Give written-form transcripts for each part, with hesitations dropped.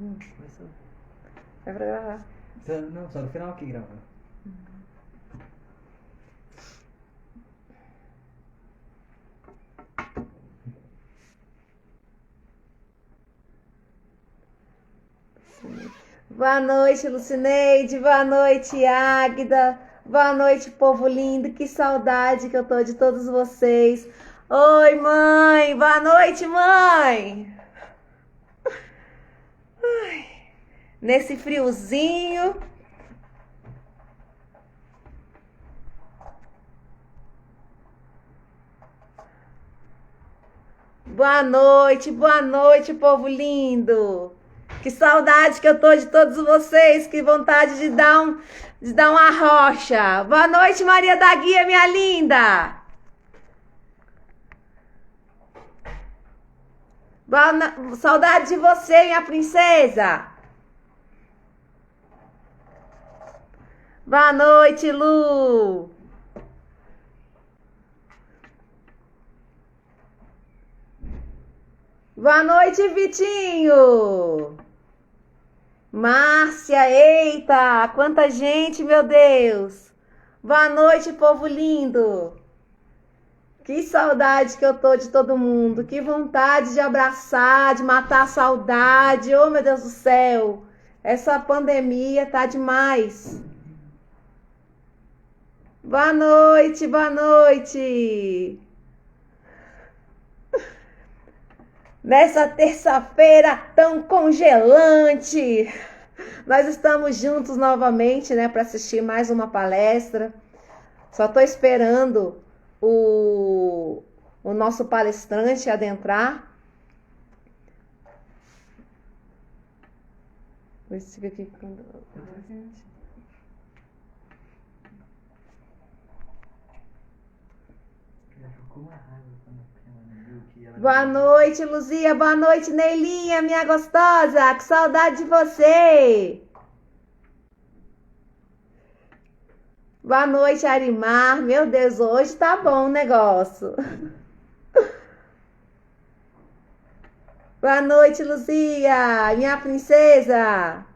Começou. Vai pra gravar. Não, só no final aqui gravando. Boa noite, Lucineide. Boa noite, Águida. Boa noite, povo lindo. Que saudade que eu tô de todos vocês. Oi, mãe. Boa noite, mãe. Ai, nesse friozinho. Boa noite, povo lindo. Que saudade que eu tô de todos vocês, que vontade de dar uma rocha. Boa noite, Maria da Guia, minha linda. Saudade de você, minha princesa. Boa noite, Lu. Boa noite, Vitinho. Márcia, eita, quanta gente, meu Deus. Boa noite, povo lindo. Que saudade que eu tô de todo mundo. Que vontade de abraçar, de matar a saudade. Oh, meu Deus do céu. Essa pandemia tá demais. Boa noite, boa noite. Nessa terça-feira tão congelante, nós estamos juntos novamente, né, para assistir mais uma palestra. Só estou esperando o nosso palestrante adentrar. Esse fica aqui. Boa noite, Luzia. Boa noite, Neilinha, minha gostosa. Que saudade de você. Boa noite, Arimar. Meu Deus, hoje tá bom o negócio. Boa noite, Luzia, minha princesa.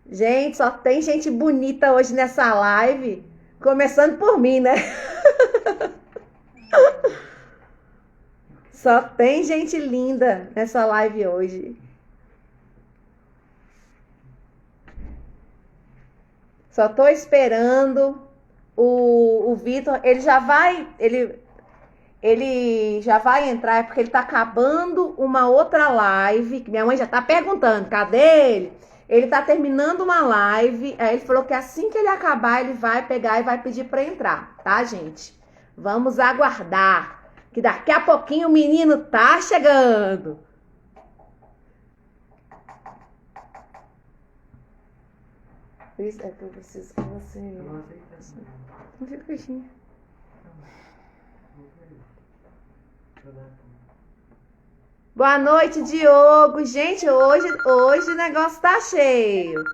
Gente, só tem gente bonita hoje nessa live. Começando por mim, né? Só tem gente linda nessa live hoje. Só tô esperando o Vitor. Ele já vai entrar, porque ele tá acabando uma outra live. Que minha mãe já tá perguntando, cadê ele? Ele tá terminando uma live. Aí ele falou que assim que ele acabar, ele vai pegar e vai pedir para entrar, tá, gente? Vamos aguardar. Que daqui a pouquinho o menino tá chegando. Isso é que eu preciso que você... Não fica quietinho. Boa noite, Diogo. Gente, hoje o negócio tá cheio.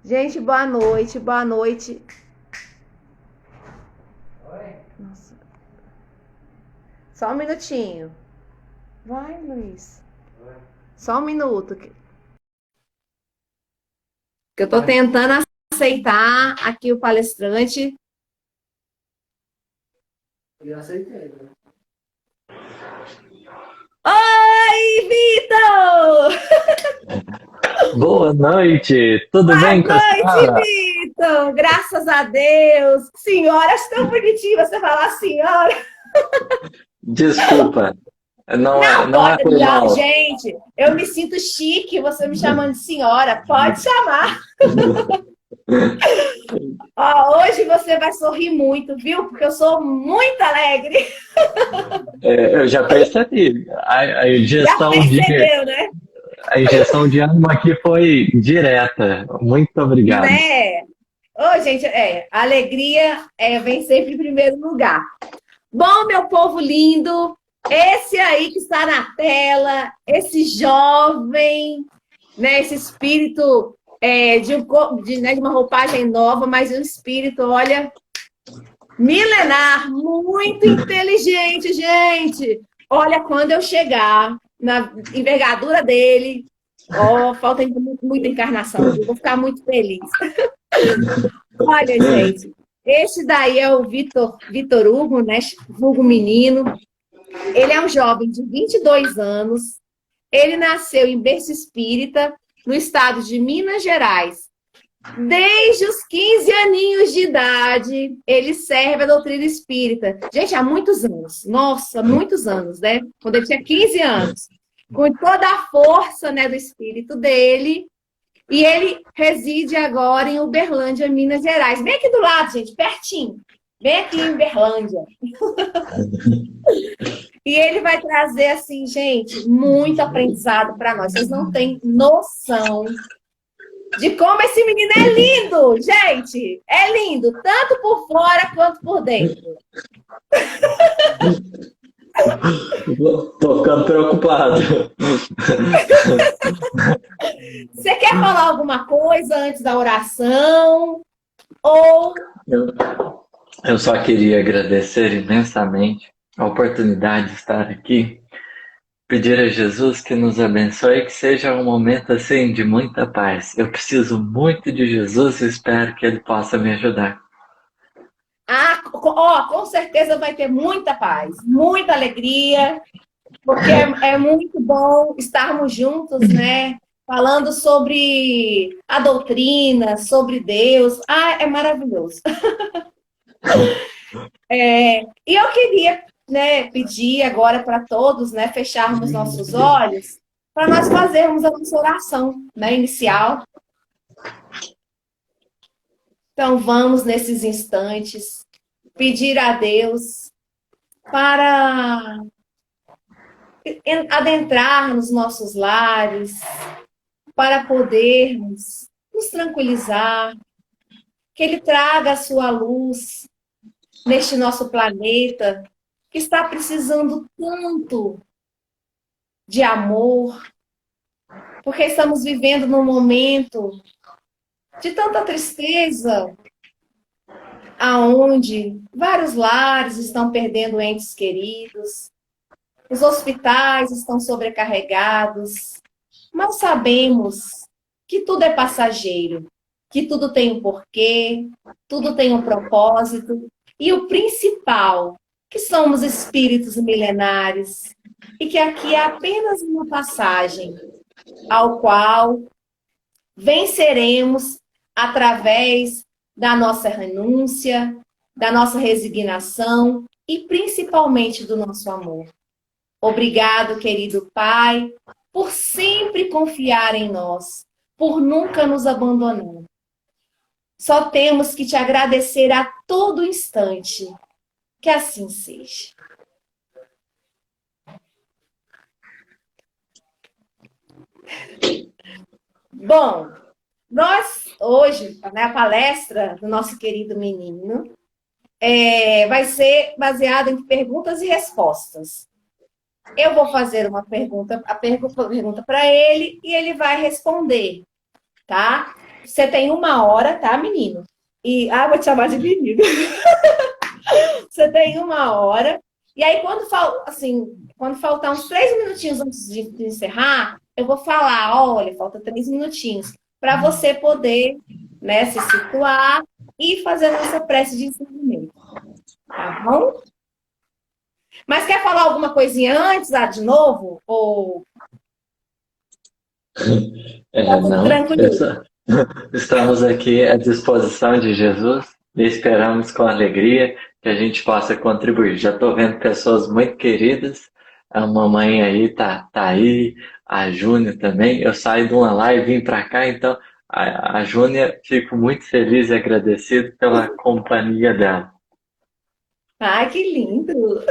Gente, boa noite, boa noite. Oi? Nossa. Só um minutinho. Vai, Luiz. Oi? Só um minuto. Que eu tô tentando aceitar aqui o palestrante. Eu aceitei, né? Oi, Vitor! Boa noite, tudo bem com a Boa senhora? noite, Vitor! Graças a Deus! Senhora, acho tão bonitinho você falar senhora. Desculpa, não é por Não, mal. gente, eu me sinto chique você me chamando de senhora. Pode chamar. Ó, hoje você vai sorrir muito, viu? Porque eu sou muito alegre. Eu já percebi. A Já injeção percebeu, né? a injeção de ânimo aqui foi direta. Muito obrigado. Né? Ô, gente, a alegria vem sempre em primeiro lugar. Bom, meu povo lindo, esse aí que está na tela, esse jovem, né, esse espírito de uma roupagem nova, mas um espírito, olha, milenar, muito inteligente, gente. Olha, quando eu chegar na envergadura dele, falta ainda muita encarnação, eu vou ficar muito feliz. Olha, gente, esse daí é o Vitor Hugo, né? Vulgo menino. Ele é um jovem de 22 anos. Ele nasceu em berço espírita, no estado de Minas Gerais. Desde os 15 aninhos de idade, ele serve a doutrina espírita. Gente, há muitos anos. Nossa, muitos anos, né? Quando ele tinha 15 anos. Com toda a força, né, do espírito dele. E ele reside agora em Uberlândia, Minas Gerais. Bem aqui do lado, gente, pertinho. Bem aqui em Uberlândia. E ele vai trazer, assim, gente, muito aprendizado para nós. Vocês não têm noção de como esse menino é lindo, gente. É lindo, tanto por fora quanto por dentro. Tô ficando preocupado. Você quer falar alguma coisa antes da oração? Ou... Eu só queria agradecer imensamente a oportunidade de estar aqui, pedir a Jesus que nos abençoe, que seja um momento assim de muita paz. Eu preciso muito de Jesus e espero que Ele possa me ajudar. Com certeza vai ter muita paz, muita alegria, porque é muito bom estarmos juntos, né? Falando sobre a doutrina, sobre Deus. É maravilhoso. E eu queria, né, pedir agora para todos, né, fecharmos nossos olhos para nós fazermos a nossa oração, né, inicial. Então, vamos, nesses instantes, pedir a Deus para adentrar nos nossos lares, para podermos nos tranquilizar, que Ele traga a sua luz neste nosso planeta, que está precisando tanto de amor, porque estamos vivendo num momento de tanta tristeza, aonde vários lares estão perdendo entes queridos, os hospitais estão sobrecarregados. Nós sabemos que tudo é passageiro, que tudo tem um porquê, tudo tem um propósito, e o principal, que somos espíritos milenares, e que aqui é apenas uma passagem, ao qual venceremos através da nossa renúncia, da nossa resignação e principalmente do nosso amor. Obrigado, querido Pai, por sempre confiar em nós, por nunca nos abandonar. Só temos que te agradecer a todo instante. Que assim seja. Bom, nós hoje, né, a palestra do nosso querido menino vai ser baseada em perguntas e respostas. Eu vou fazer uma pergunta para ele e ele vai responder, tá? Você tem 1 hora, tá, menino? Vou te chamar de menino. Você tem 1 hora. E aí, quando faltar uns 3 minutinhos antes de encerrar, eu vou falar, olha, falta 3 minutinhos, para você poder, né, se situar e fazer a nossa prece de encerramento. Tá bom? Mas quer falar alguma coisinha antes, de novo? Ou... Tá tudo Não, tranquilo? estamos aqui à disposição de Jesus e esperamos com alegria que a gente possa contribuir. Já estou vendo pessoas muito queridas, a mamãe aí tá aí, a Júnia também. Eu saí de uma live e vim para cá, então a Júnia, fico muito feliz e agradecido pela companhia dela. Ai, que lindo!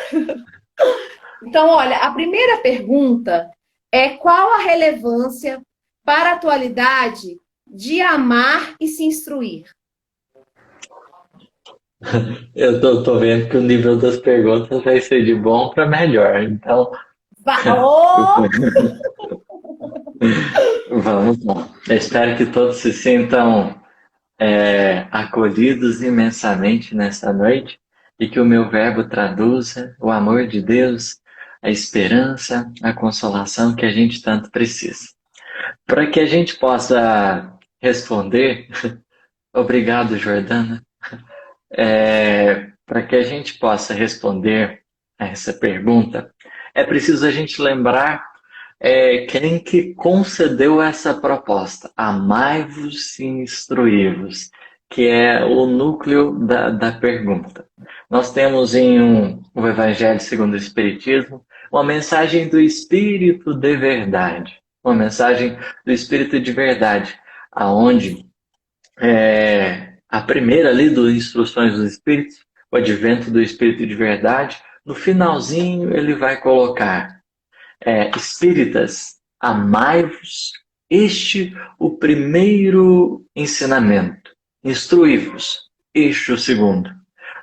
Então, olha, a primeira pergunta é qual a relevância para a atualidade de amar e se instruir? Eu tô vendo que o nível das perguntas vai ser de bom para melhor. Então, Ô, vamos lá. Eu espero que todos se sintam acolhidos imensamente nessa noite e que o meu verbo traduza o amor de Deus, a esperança, a consolação que a gente tanto precisa. Para que a gente possa responder, obrigado, Jordana. Para que a gente possa responder a essa pergunta, é preciso a gente lembrar quem que concedeu essa proposta, amai-vos e instruí-vos, que é o núcleo da pergunta. Nós temos o Evangelho segundo o Espiritismo uma mensagem do Espírito de verdade, uma mensagem do Espírito de verdade, aonde a primeira ali das Instruções dos Espíritos, o advento do Espírito de verdade, no finalzinho ele vai colocar espíritas, amai-vos, este o primeiro ensinamento, instruí-vos, este o segundo.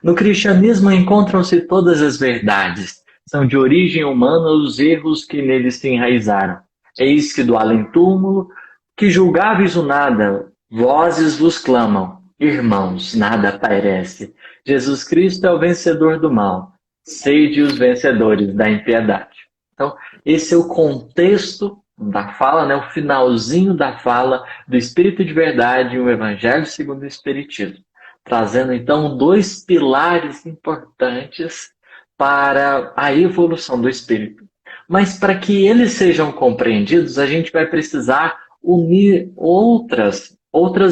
No cristianismo encontram-se todas as verdades, são de origem humana os erros que neles se enraizaram. Eis que do além-túmulo, que julgáveis o nada, vozes vos clamam, irmãos, nada parece. Jesus Cristo é o vencedor do mal, sede os vencedores da impiedade. Então, esse é o contexto da fala, né? O finalzinho da fala do Espírito de Verdade e o Evangelho segundo o Espiritismo, trazendo então dois pilares importantes para a evolução do Espírito. Mas para que eles sejam compreendidos, a gente vai precisar unir outras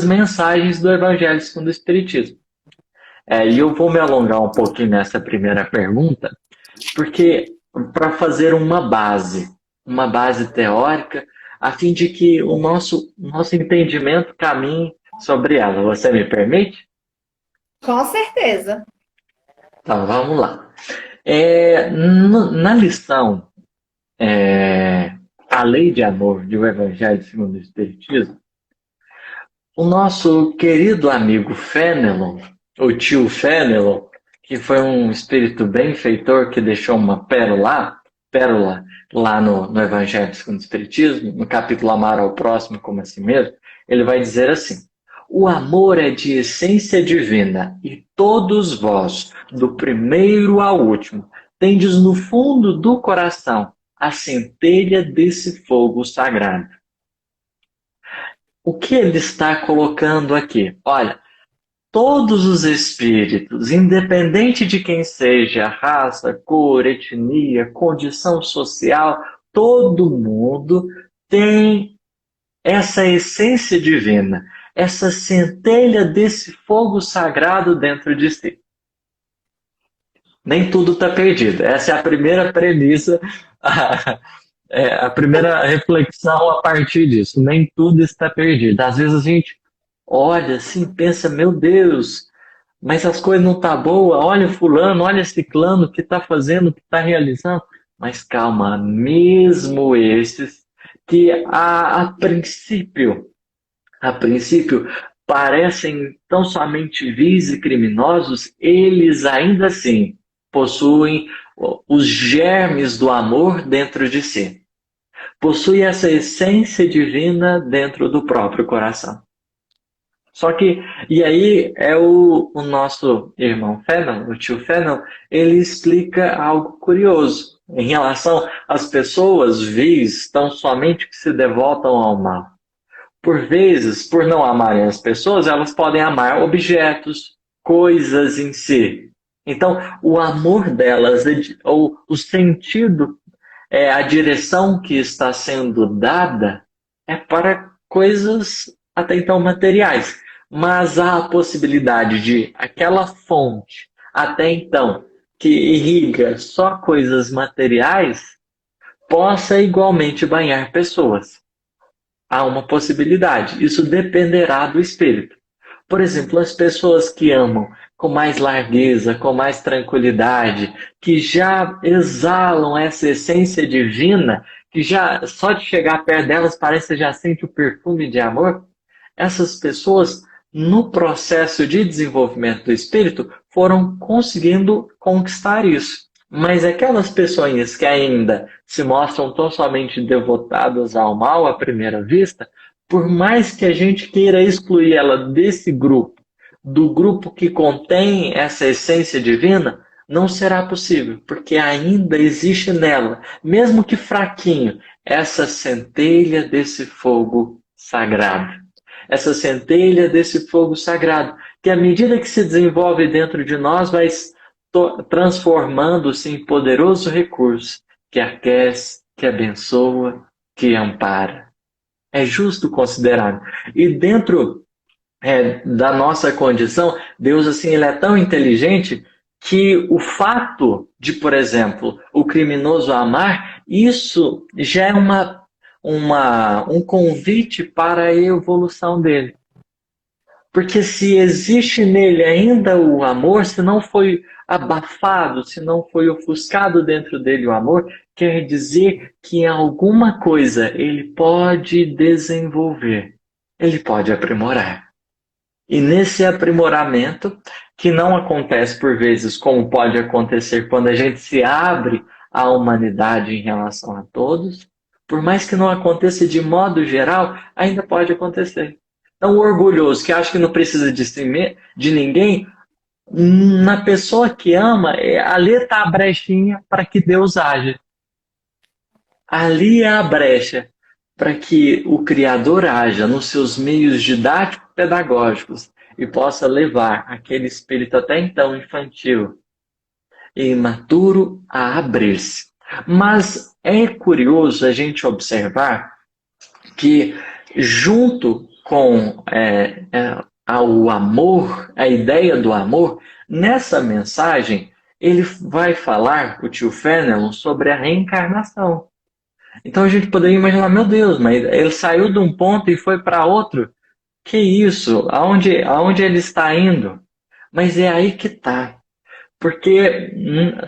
mensagens do Evangelho segundo o Espiritismo. E eu vou me alongar um pouquinho nessa primeira pergunta, porque para fazer uma base teórica, a fim de que o nosso entendimento caminhe sobre ela. Você me permite? com certeza. Então, vamos lá. Na lição A Lei de Amor de O Evangelho segundo o Espiritismo, o nosso querido amigo Fénelon, o tio Fénelon, que foi um espírito benfeitor que deixou uma pérola lá no Evangelho segundo o Espiritismo, no capítulo Amar ao Próximo como a si mesmo, ele vai dizer assim: o amor é de essência divina, e todos vós, do primeiro ao último, tendes no fundo do coração a centelha desse fogo sagrado. O que ele está colocando aqui? Olha, todos os espíritos, independente de quem seja, raça, cor, etnia, condição social, todo mundo tem essa essência divina, essa centelha desse fogo sagrado dentro de si. Nem tudo está perdido. Essa é a primeira premissa, a primeira reflexão a partir disso. Nem tudo está perdido. Às vezes a gente olha assim, pensa, meu Deus, mas as coisas não estão boas. Olha fulano, olha ciclano, o que está fazendo, o que está realizando. Mas calma, mesmo esses que a princípio parecem tão somente vis e criminosos, eles ainda assim possuem os germes do amor dentro de si. Possuem essa essência divina dentro do próprio coração. Só que, e aí o nosso irmão Fénelon, o tio Fénelon, ele explica algo curioso em relação às pessoas vis tão somente que se devotam ao mal. Por vezes, por não amarem as pessoas, elas podem amar objetos, coisas em si. Então, o amor delas, ou o sentido, a direção que está sendo dada é para coisas até então materiais. Mas há a possibilidade de aquela fonte, até então, que irriga só coisas materiais, possa igualmente banhar pessoas. Há uma possibilidade. Isso dependerá do espírito. Por exemplo, as pessoas que amam com mais largueza, com mais tranquilidade, que já exalam essa essência divina, que já só de chegar perto delas parece que já sente o perfume de amor, essas pessoas no processo de desenvolvimento do espírito, foram conseguindo conquistar isso. Mas aquelas pessoas que ainda se mostram tão somente devotadas ao mal à primeira vista, por mais que a gente queira excluir ela desse grupo, do grupo que contém essa essência divina, não será possível, porque ainda existe nela, mesmo que fraquinho, essa centelha desse fogo sagrado. Essa centelha desse fogo sagrado, que à medida que se desenvolve dentro de nós, vai transformando-se em poderoso recurso, que aquece, que abençoa, que ampara. É justo considerar. E dentro da nossa condição, Deus assim, ele é tão inteligente que o fato de, por exemplo, o criminoso amar, isso já é um convite para a evolução dele. Porque se existe nele ainda o amor, se não foi abafado, se não foi ofuscado dentro dele o amor, quer dizer que em alguma coisa ele pode desenvolver, ele pode aprimorar. E nesse aprimoramento, que não acontece por vezes como pode acontecer quando a gente se abre à humanidade em relação a todos, por mais que não aconteça de modo geral, ainda pode acontecer. Então, o orgulhoso que acha que não precisa de ninguém, na pessoa que ama, ali está a brechinha para que Deus haja. Ali é a brecha para que o Criador haja nos seus meios didático-pedagógicos e possa levar aquele espírito até então infantil e imaturo a abrir-se. Mas é curioso a gente observar que junto com o amor, a ideia do amor, nessa mensagem ele vai falar, o tio Fenelon, sobre a reencarnação. Então a gente poderia imaginar, meu Deus, mas ele saiu de um ponto e foi para outro. Que isso? Aonde ele está indo? Mas é aí que está. Porque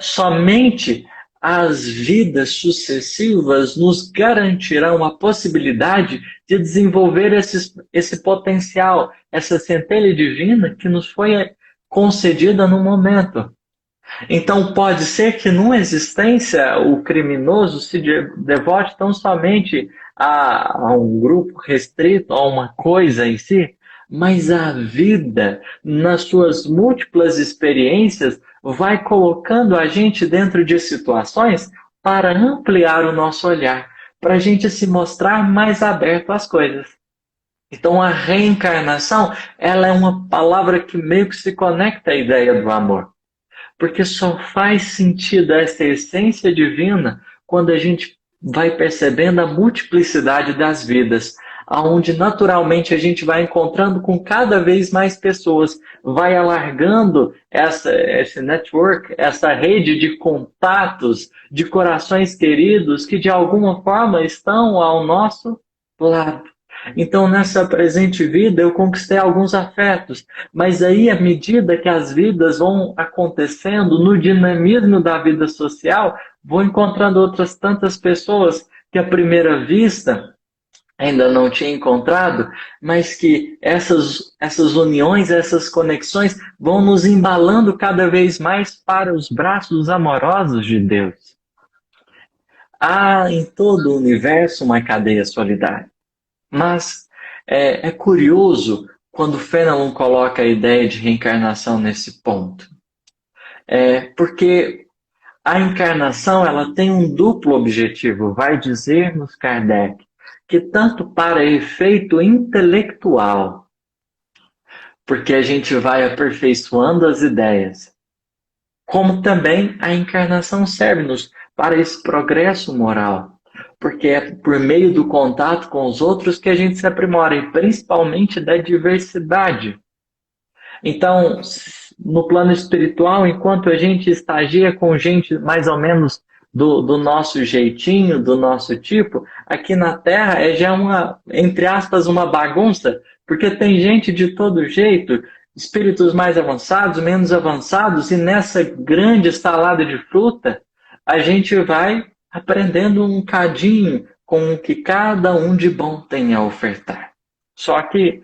somente as vidas sucessivas nos garantirão a possibilidade de desenvolver esse potencial, essa centelha divina que nos foi concedida no momento. Então pode ser que numa existência o criminoso se devote tão somente a um grupo restrito, a uma coisa em si, mas a vida, nas suas múltiplas experiências, vai colocando a gente dentro de situações para ampliar o nosso olhar, para a gente se mostrar mais aberto às coisas. Então a reencarnação, ela é uma palavra que meio que se conecta à ideia do amor. Porque só faz sentido essa essência divina quando a gente vai percebendo a multiplicidade das vidas, aonde naturalmente a gente vai encontrando com cada vez mais pessoas, vai alargando esse network, essa rede de contatos, de corações queridos que de alguma forma estão ao nosso lado. Então, nessa presente vida, eu conquistei alguns afetos, mas aí, à medida que as vidas vão acontecendo, no dinamismo da vida social, vou encontrando outras tantas pessoas que, à primeira vista, ainda não tinha encontrado, mas que essas uniões, essas conexões vão nos embalando cada vez mais para os braços amorosos de Deus. Há em todo o universo uma cadeia solidária. Mas é curioso quando Fenelon coloca a ideia de reencarnação nesse ponto. Porque a encarnação ela tem um duplo objetivo, vai dizer-nos Kardec, que tanto para efeito intelectual, porque a gente vai aperfeiçoando as ideias, como também a encarnação serve-nos para esse progresso moral. Porque é por meio do contato com os outros que a gente se aprimora, e principalmente da diversidade. Então, no plano espiritual, enquanto a gente estagia com gente mais ou menos do nosso jeitinho, do nosso tipo, aqui na Terra é já entre aspas, uma bagunça, porque tem gente de todo jeito, espíritos mais avançados, menos avançados, e nessa grande salada de fruta, a gente vai aprendendo um cadinho com o que cada um de bom tem a ofertar. Só que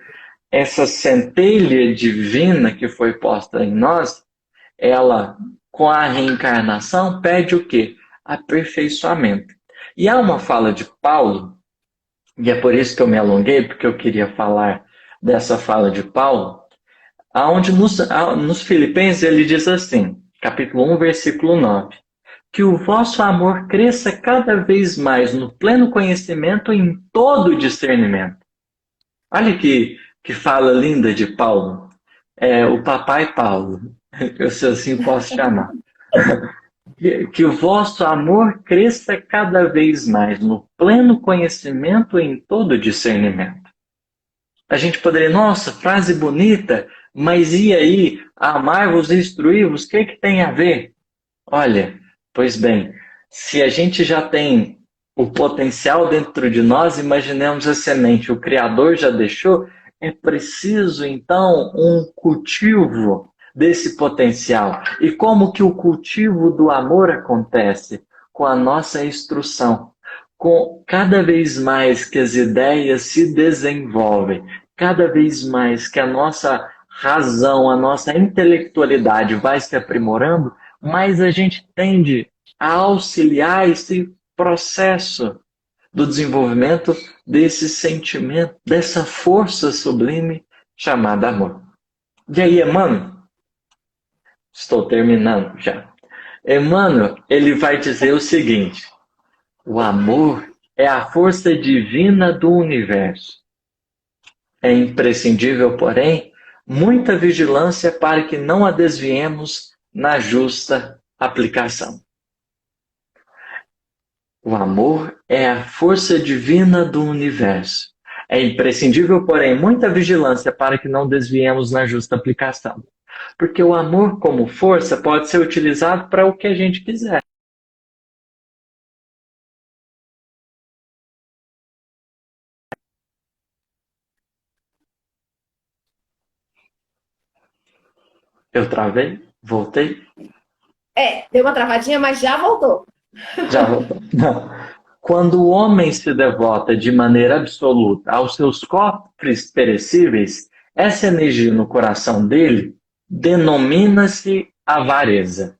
essa centelha divina que foi posta em nós, ela, com a reencarnação, pede o quê? Aperfeiçoamento. E há uma fala de Paulo, e é por isso que eu me alonguei, porque eu queria falar dessa fala de Paulo, onde nos Filipenses ele diz assim, capítulo 1, versículo 9, que o vosso amor cresça cada vez mais no pleno conhecimento e em todo discernimento. Olha que fala linda de Paulo. É o papai Paulo, eu se assim posso chamar. Que o vosso amor cresça cada vez mais no pleno conhecimento e em todo discernimento. A gente poderia, nossa, frase bonita, mas e aí? Amar-vos e instruir-vos, o que tem a ver? Olha, pois bem, se a gente já tem o potencial dentro de nós, imaginemos a semente, o Criador já deixou, é preciso então um cultivo desse potencial. E como que o cultivo do amor acontece? Com a nossa instrução. Com cada vez mais que as ideias se desenvolvem, cada vez mais que a nossa razão, a nossa intelectualidade vai se aprimorando, mais a gente tende a auxiliar esse processo do desenvolvimento desse sentimento, dessa força sublime chamada amor. E aí, Emmanuel, estou terminando já. Emmanuel, ele vai dizer o seguinte: o amor é a força divina do universo. É imprescindível, porém, muita vigilância para que não a desviemos na justa aplicação. O amor é a força divina do universo. É imprescindível, porém, muita vigilância para que não desviemos na justa aplicação. Porque o amor, como força, pode ser utilizado para o que a gente quiser. Eu travei? Voltei? Deu uma travadinha, mas já voltou. Já voltou. Não. Quando o homem se devota de maneira absoluta aos seus cofres perecíveis, essa energia no coração dele denomina-se avareza.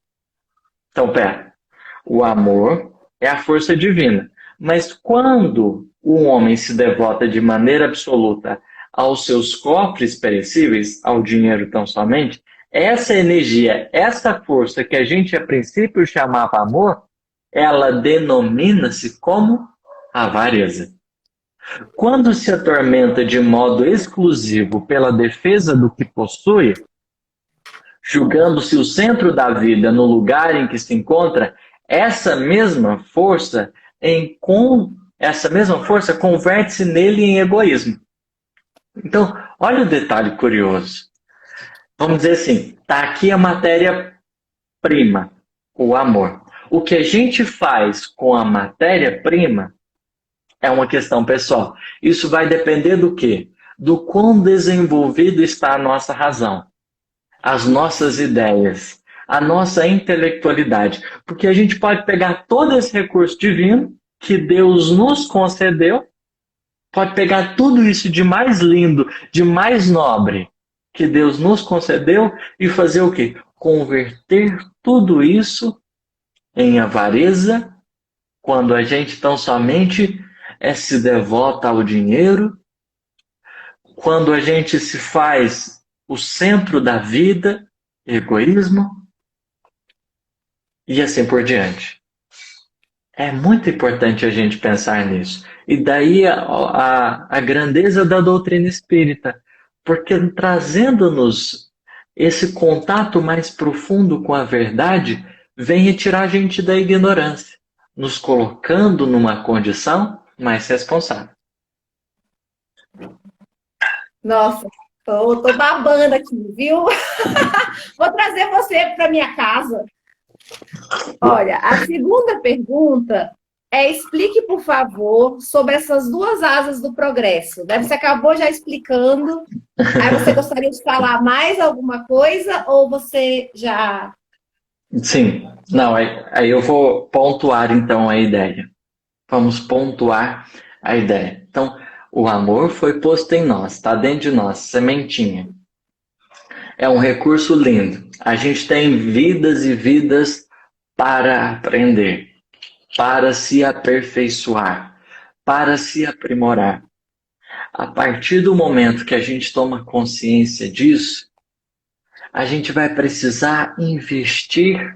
Então, pera, o amor é a força divina. Mas quando o homem se devota de maneira absoluta aos seus cofres perecíveis, ao dinheiro tão somente, essa energia, essa força que a gente a princípio chamava amor, ela denomina-se como avareza. Quando se atormenta de modo exclusivo pela defesa do que possui, julgando-se o centro da vida no lugar em que se encontra, essa mesma força converte-se nele em egoísmo. Então, olha o detalhe curioso. Vamos dizer assim, está aqui a matéria-prima, o amor. O que a gente faz com a matéria-prima é uma questão pessoal. Isso vai depender do quê? Do quão desenvolvido está a nossa razão, as nossas ideias, a nossa intelectualidade. Porque a gente pode pegar todo esse recurso divino que Deus nos concedeu, pode pegar tudo isso de mais lindo, de mais nobre que Deus nos concedeu e fazer o quê? Converter tudo isso em avareza, quando a gente tão somente se devota ao dinheiro, quando a gente se faz o centro da vida, egoísmo, e assim por diante. É muito importante a gente pensar nisso. E daí a grandeza da doutrina espírita, porque trazendo-nos esse contato mais profundo com a verdade, vem retirar a gente da ignorância, nos colocando numa condição mais responsável. Nossa, tô babando aqui, viu? Vou trazer você para minha casa. Olha, a segunda pergunta explique, por favor, sobre essas duas asas do progresso. Você acabou já explicando. Aí você gostaria de falar mais alguma coisa ou você já... Sim. Não, aí eu vou pontuar então a ideia. Vamos pontuar a ideia. Então, O amor foi posto em nós, está dentro de nós, sementinha. É um recurso lindo. A gente tem vidas e vidas para aprender, para se aperfeiçoar, para se aprimorar. A partir do momento que a gente toma consciência disso, a gente vai precisar investir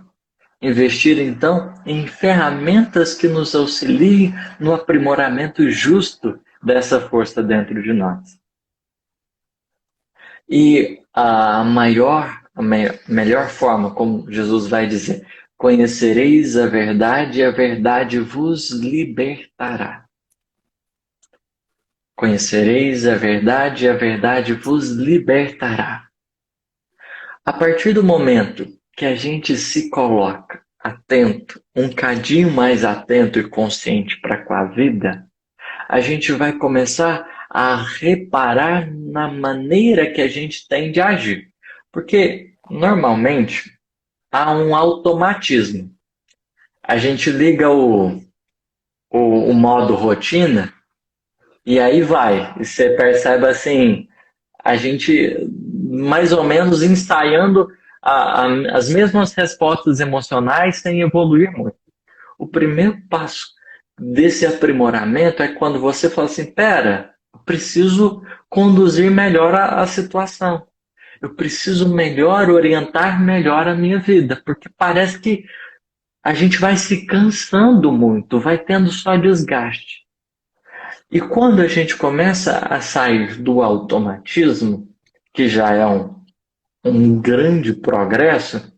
então em ferramentas que nos auxiliem no aprimoramento justo dessa força dentro de nós. E a melhor forma, como Jesus vai dizer, conhecereis a verdade e a verdade vos libertará. Conhecereis a verdade e a verdade vos libertará. A partir do momento que a gente se coloca atento, um cadinho mais atento e consciente para com a vida, a gente vai começar a reparar na maneira que a gente tem de agir. Porque, normalmente, há um automatismo. A gente liga o modo rotina e aí vai. E você percebe assim, a gente mais ou menos ensaiando as mesmas respostas emocionais sem evoluir muito. O primeiro passo desse aprimoramento é quando você fala assim, pera, eu preciso conduzir melhor a situação. Eu preciso orientar melhor a minha vida, porque parece que a gente vai se cansando muito, vai tendo só desgaste. E quando a gente começa a sair do automatismo, que já é um grande progresso,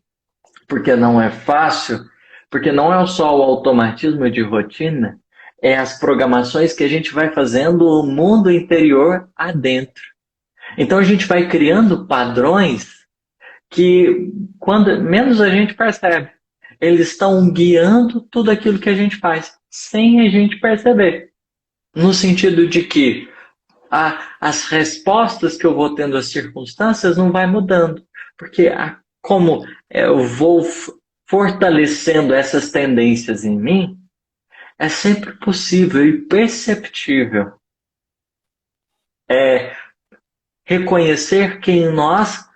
porque não é fácil, porque não é só o automatismo de rotina, é as programações que a gente vai fazendo o mundo interior adentro. Então a gente vai criando padrões que, quando menos a gente percebe, eles estão guiando tudo aquilo que a gente faz, sem a gente perceber. No sentido de que as respostas que eu vou tendo às circunstâncias não vai mudando. Porque como eu vou fortalecendo essas tendências em mim, é sempre possível e perceptível reconhecer que em nós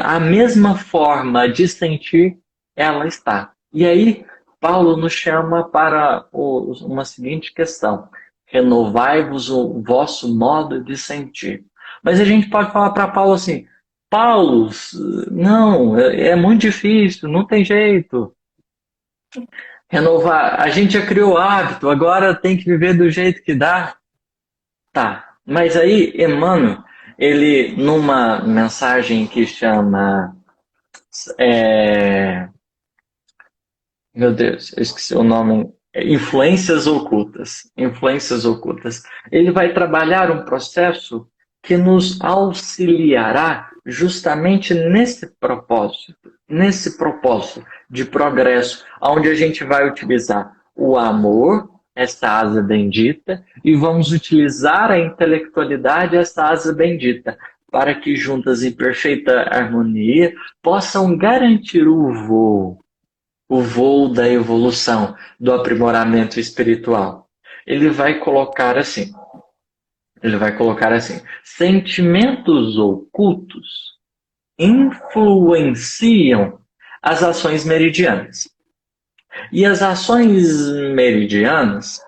a mesma forma de sentir ela está. E aí, Paulo nos chama para uma seguinte questão. Renovai-vos o vosso modo de sentir. Mas a gente pode falar para Paulo assim, Paulo, não, é muito difícil, não tem jeito. Renovar, a gente já criou o hábito, agora tem que viver do jeito que dá. Tá, mas aí Emmanuel, ele numa mensagem que chama... meu Deus, eu esqueci o nome... Influências ocultas. Influências ocultas. Ele vai trabalhar um processo que nos auxiliará justamente nesse propósito de progresso, onde a gente vai utilizar o amor, essa asa bendita, e vamos utilizar a intelectualidade, essa asa bendita, para que juntas em perfeita harmonia possam garantir o voo da evolução, do aprimoramento espiritual. Ele vai colocar assim, sentimentos ocultos influenciam as ações meridianas. E as ações meridianas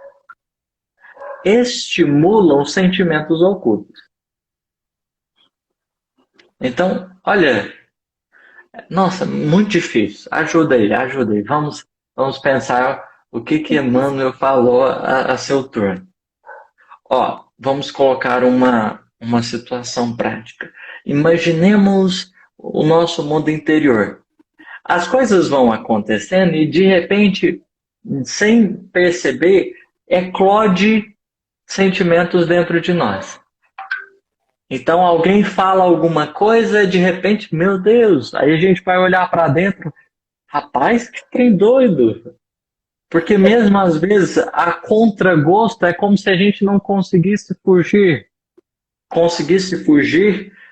estimulam sentimentos ocultos. Então, olha, nossa, muito difícil. Ajuda aí. Vamos pensar o que Emmanuel falou a seu turno. Vamos colocar uma situação prática. Imaginemos o nosso mundo interior. As coisas vão acontecendo e, de repente, sem perceber, eclode sentimentos dentro de nós. Então alguém fala alguma coisa, de repente, meu Deus, aí a gente vai olhar para dentro, rapaz, que trem doido. Porque mesmo às vezes a contragosto é como se a gente não conseguisse fugir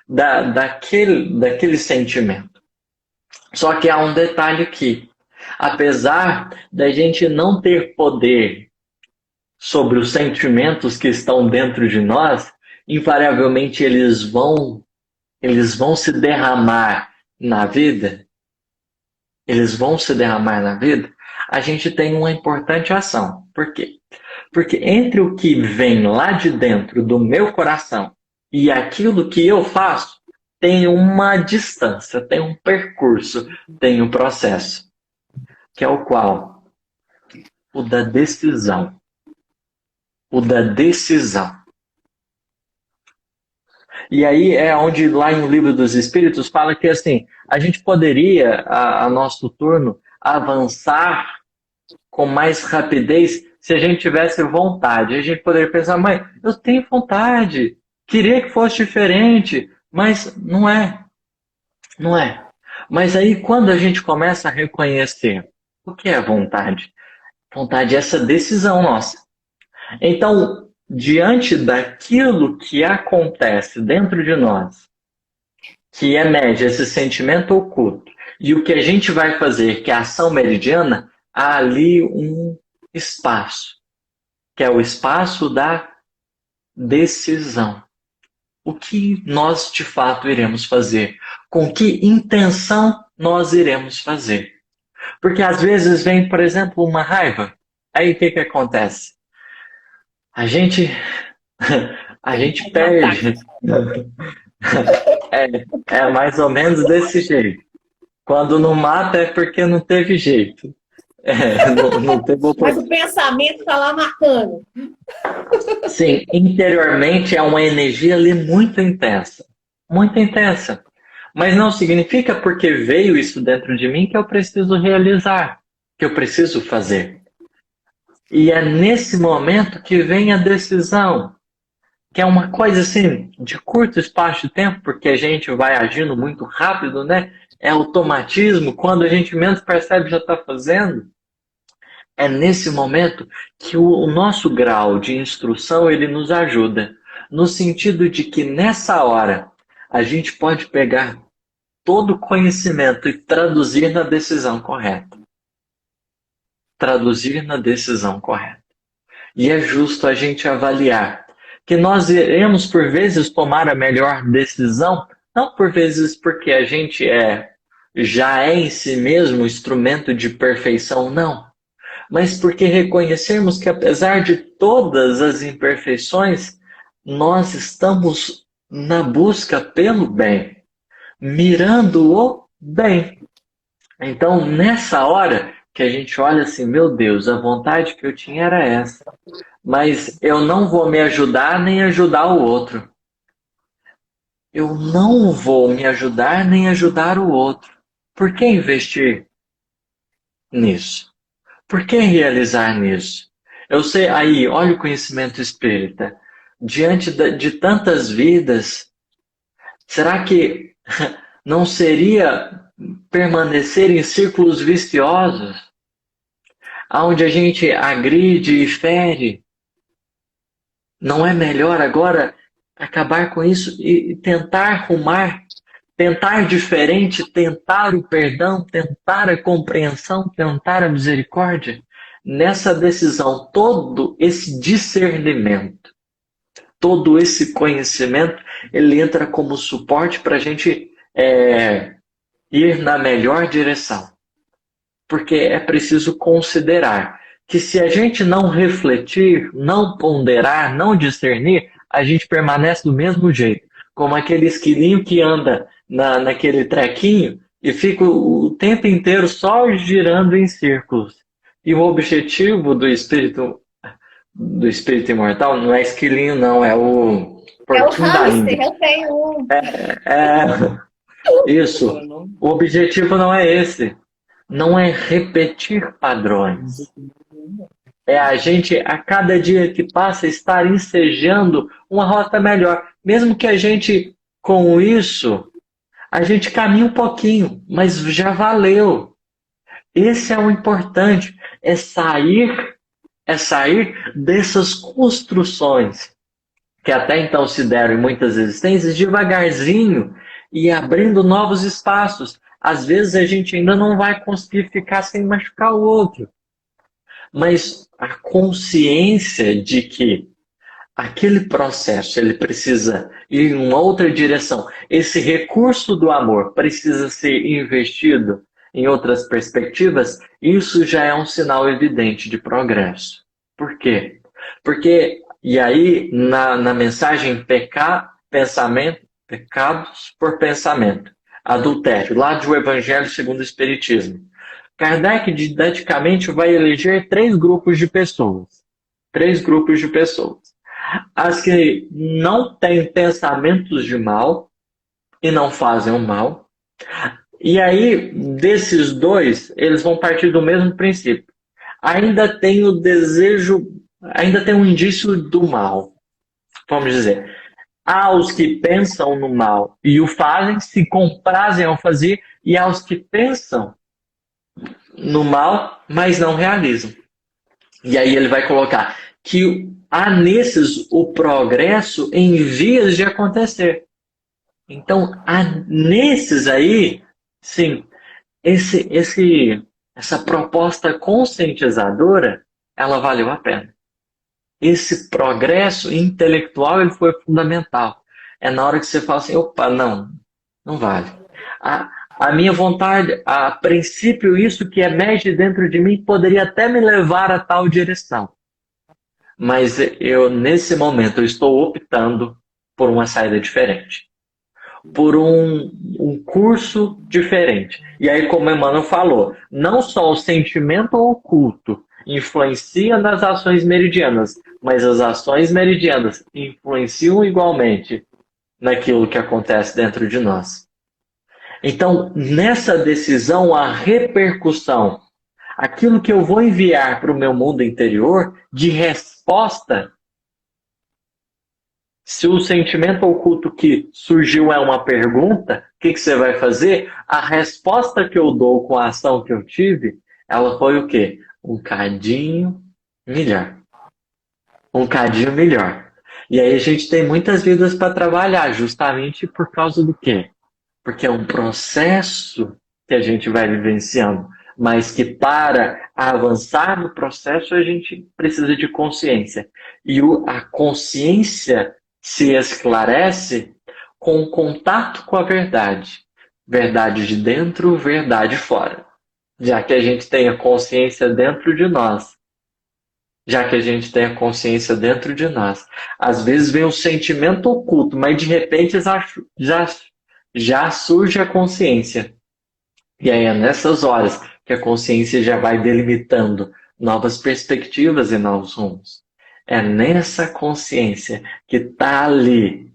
daquele sentimento. Só que há um detalhe aqui, apesar da gente não ter poder sobre os sentimentos que estão dentro de nós, invariavelmente eles vão se derramar na vida, a gente tem uma importante ação. Por quê? Porque entre o que vem lá de dentro do meu coração e aquilo que eu faço, tem uma distância, tem um percurso, tem um processo, que é o qual? O da decisão. O da decisão. E aí é onde lá no Livro dos Espíritos fala que assim, a gente poderia, a nosso turno, avançar com mais rapidez se a gente tivesse vontade. A gente poderia pensar, mãe, eu tenho vontade, queria que fosse diferente, mas não é. Não é. Mas aí quando a gente começa a reconhecer o que é vontade? Vontade é essa decisão nossa. Então, diante daquilo que acontece dentro de nós, que emerge esse sentimento oculto, e o que a gente vai fazer, que é a ação meridiana, há ali um espaço, que é o espaço da decisão. O que nós de fato iremos fazer? Com que intenção nós iremos fazer? Porque às vezes vem, por exemplo, uma raiva. Aí o que acontece? A gente perde. É mais ou menos desse jeito. Quando não mata é porque não teve jeito. Não teve Mas o pensamento está lá marcando. Sim, interiormente é uma energia ali muito intensa. Muito intensa. Mas não significa porque veio isso dentro de mim que eu preciso realizar, que eu preciso fazer. E é nesse momento que vem a decisão, que é uma coisa assim, de curto espaço de tempo, porque a gente vai agindo muito rápido, né? É automatismo, quando a gente menos percebe já está fazendo. É nesse momento que o nosso grau de instrução ele nos ajuda, no sentido de que nessa hora a gente pode pegar todo o conhecimento e traduzir na decisão correta. Traduzir na decisão correta. E é justo a gente avaliar que nós iremos por vezes tomar a melhor decisão, não por vezes porque a gente já é em si mesmo instrumento de perfeição, não. Mas porque reconhecermos que apesar de todas as imperfeições, nós estamos na busca pelo bem, mirando o bem. Então, nessa hora que a gente olha assim, meu Deus, a vontade que eu tinha era essa, mas eu não vou me ajudar nem ajudar o outro. Eu não vou me ajudar nem ajudar o outro. Por que investir nisso? Por que realizar nisso? Eu sei, aí, olha o conhecimento espírita. Diante de tantas vidas, será que não seria permanecer em círculos viciosos, onde a gente agride e fere? Não é melhor agora acabar com isso e tentar arrumar, tentar diferente, tentar o perdão, tentar a compreensão, tentar a misericórdia? Nessa decisão, todo esse discernimento, todo esse conhecimento, ele entra como suporte para a gente ir na melhor direção. Porque é preciso considerar que se a gente não refletir, não ponderar, não discernir, a gente permanece do mesmo jeito. Como aquele esquilinho que anda naquele trequinho e fica o tempo inteiro só girando em círculos. E o objetivo do espírito imortal não é esquilinho, não, é o porquinho da Índia. Eu tenho um. Isso. O objetivo não é esse. Não é repetir padrões. É a gente, a cada dia que passa, estar ensejando uma rota melhor. Mesmo que a gente, com isso, a gente caminhe um pouquinho, mas já valeu. Esse é o importante. É sair dessas construções que até então se deram em muitas existências, devagarzinho, e abrindo novos espaços. Às vezes a gente ainda não vai conseguir ficar sem machucar o outro. mas a consciência de que aquele processo ele precisa ir em uma outra direção. Esse recurso do amor precisa ser investido em outras perspectivas. Isso já é um sinal evidente de progresso. Por quê? Porque, e aí, na mensagem pensamento, pecados por pensamento, adultério, lá do Evangelho segundo o Espiritismo, Kardec didaticamente vai eleger três grupos de pessoas. Três grupos de pessoas. As que não têm pensamentos de mal e não fazem o mal. E aí, desses dois, eles vão partir do mesmo princípio. Ainda tem o desejo, ainda tem um indício do mal. Vamos dizer, há os que pensam no mal e o fazem, se comprazem ao fazer, e há os que pensam no mal, mas não realizam. E aí ele vai colocar que há nesses o progresso em vias de acontecer. Então, há nesses aí, sim, essa proposta conscientizadora, ela valeu a pena. Esse progresso intelectual ele foi fundamental. É na hora que você fala assim, opa, não vale. A minha vontade, a princípio, isso que emerge dentro de mim poderia até me levar a tal direção. Mas eu, nesse momento, eu estou optando por uma saída diferente. Por um curso diferente. E aí, como Emmanuel falou, não só o sentimento oculto influencia nas ações meridianas, mas as ações meridianas influenciam igualmente naquilo que acontece dentro de nós. Então, nessa decisão, a repercussão, aquilo que eu vou enviar para o meu mundo interior de resposta, se o sentimento oculto que surgiu é uma pergunta, o que você vai fazer? A resposta que eu dou com a ação que eu tive, ela foi o quê? Um cadinho melhor. Um cadinho melhor. E aí a gente tem muitas vidas para trabalhar, justamente por causa do quê? Porque é um processo que a gente vai vivenciando, mas que para avançar no processo a gente precisa de consciência. E a consciência se esclarece com o contato com a verdade. Verdade de dentro, verdade fora. Já que a gente tem a consciência dentro de nós. Já que a gente tem a consciência dentro de nós. Às vezes vem um sentimento oculto, mas de repente já surge a consciência. E aí é nessas horas que a consciência já vai delimitando novas perspectivas e novos rumos. É nessa consciência que está ali,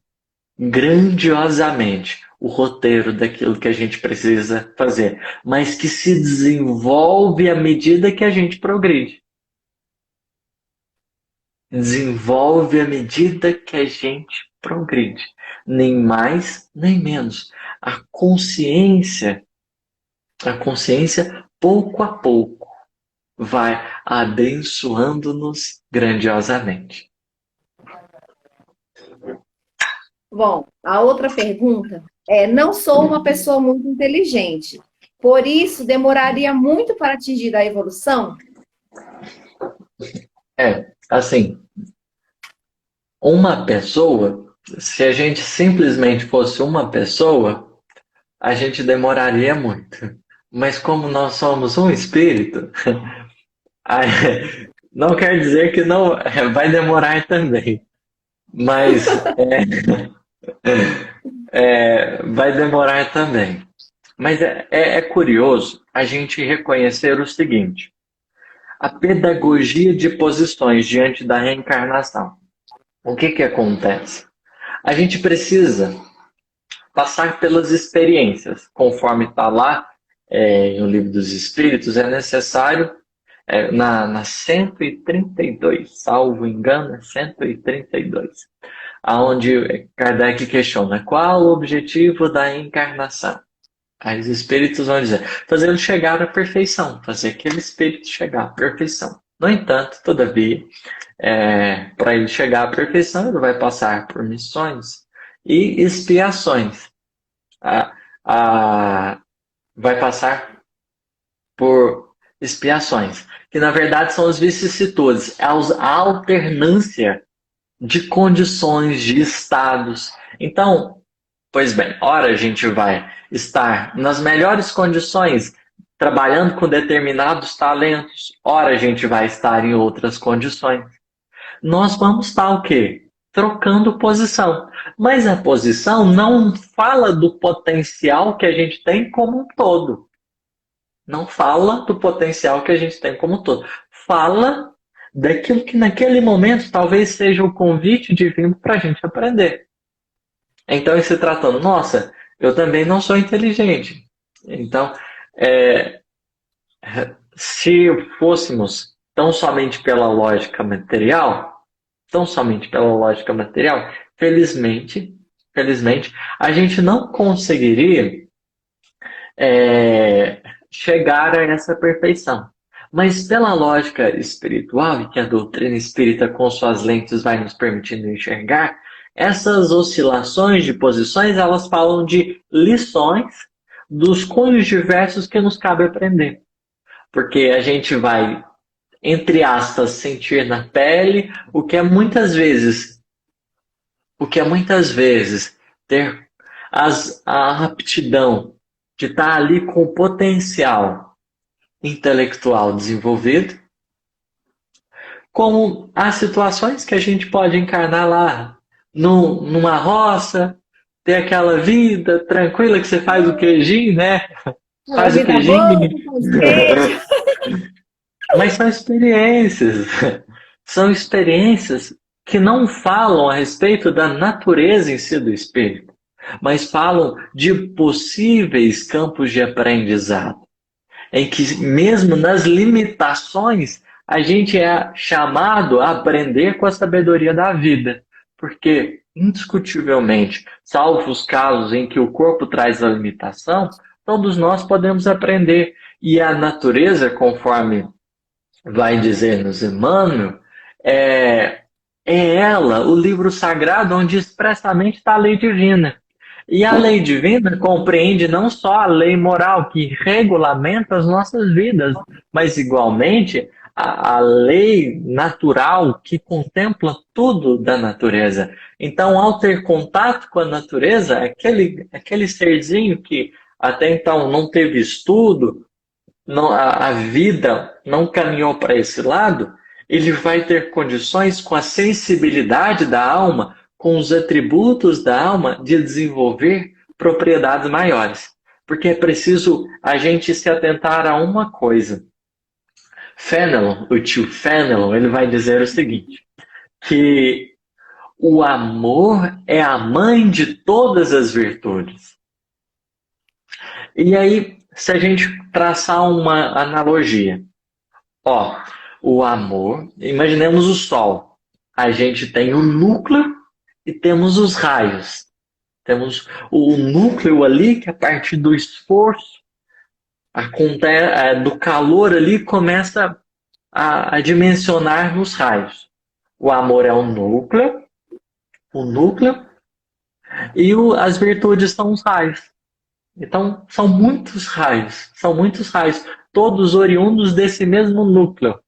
grandiosamente, o roteiro daquilo que a gente precisa fazer, mas que se desenvolve à medida que a gente progride. Desenvolve à medida que a gente progride. Nem mais, nem menos. A consciência, pouco a pouco, vai abençoando-nos grandiosamente. Bom, a outra pergunta é: não sou uma pessoa muito inteligente, por isso demoraria muito para atingir a evolução? Assim, uma pessoa, se a gente simplesmente fosse uma pessoa, a gente demoraria muito. Mas como nós somos um espírito, não quer dizer que não vai demorar também. Mas vai demorar também. Mas é curioso a gente reconhecer o seguinte: a pedagogia de posições diante da reencarnação. O que acontece? A gente precisa passar pelas experiências, conforme está lá no Livro dos Espíritos, é necessário, na 132, salvo engano, é 132, onde Kardec questiona qual o objetivo da encarnação. Aí os espíritos vão dizer, fazer ele chegar à perfeição, fazer aquele espírito chegar à perfeição. No entanto, todavia, para ele chegar à perfeição, ele vai passar por missões e expiações. Vai passar por expiações, que na verdade são as vicissitudes, é a alternância de condições, de estados. Então, pois bem, ora a gente vai estar nas melhores condições, trabalhando com determinados talentos, ora a gente vai estar em outras condições. Nós vamos estar o quê? Trocando posição. Mas a posição não fala do potencial que a gente tem como um todo. Não fala do potencial que a gente tem como um todo. Fala daquilo que naquele momento talvez seja o convite divino para a gente aprender. Então, em se tratando, nossa, eu também não sou inteligente. Então, se fôssemos tão somente pela lógica material, felizmente, a gente não conseguiria chegar a essa perfeição. Mas pela lógica espiritual, e que a doutrina espírita com suas lentes vai nos permitindo enxergar, essas oscilações de posições, elas falam de lições dos cunhos diversos que nos cabe aprender. Porque a gente vai, entre aspas, sentir na pele o que é muitas vezes ter a aptidão de estar ali com o potencial intelectual desenvolvido, como as situações que a gente pode encarnar lá numa roça, ter aquela vida tranquila que você faz o queijinho, né? Faz o queijinho. Mas são experiências que não falam a respeito da natureza em si do espírito, mas falam de possíveis campos de aprendizado, em que mesmo nas limitações a gente é chamado a aprender com a sabedoria da vida, porque indiscutivelmente, salvo os casos em que o corpo traz a limitação, todos nós podemos aprender, e a natureza, conforme vai dizer-nos Emmanuel, é ela, o livro sagrado, onde expressamente está a lei divina. E a lei divina compreende não só a lei moral que regulamenta as nossas vidas, mas igualmente a lei natural que contempla tudo da natureza. Então, ao ter contato com a natureza, aquele serzinho que até então não teve estudo, a vida não caminhou para esse lado, ele vai ter condições com a sensibilidade da alma, com os atributos da alma, de desenvolver propriedades maiores. Porque é preciso a gente se atentar a uma coisa. Fenelon, o tio Fenelon, ele vai dizer o seguinte, que o amor é a mãe de todas as virtudes. E aí, se a gente traçar uma analogia, o amor, imaginemos o Sol. A gente tem o núcleo e temos os raios. Temos o núcleo ali, que a partir do esforço, do calor ali, começa a dimensionar nos raios. O amor é o núcleo, e as virtudes são os raios. Então, são muitos raios, todos oriundos desse mesmo núcleo.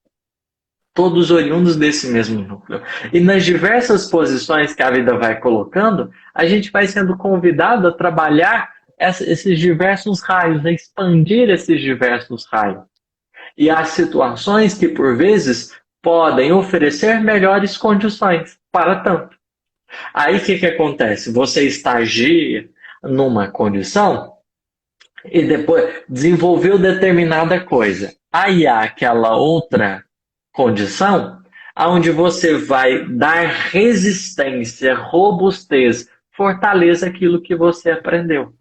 E nas diversas posições que a vida vai colocando, a gente vai sendo convidado a trabalhar esses diversos raios, a expandir esses diversos raios. E há situações que, por vezes, podem oferecer melhores condições para tanto. Aí, o que acontece? Você estagia numa condição e depois desenvolveu determinada coisa. Aí há aquela outra condição onde você vai dar resistência, robustez, fortaleza aquilo que você aprendeu.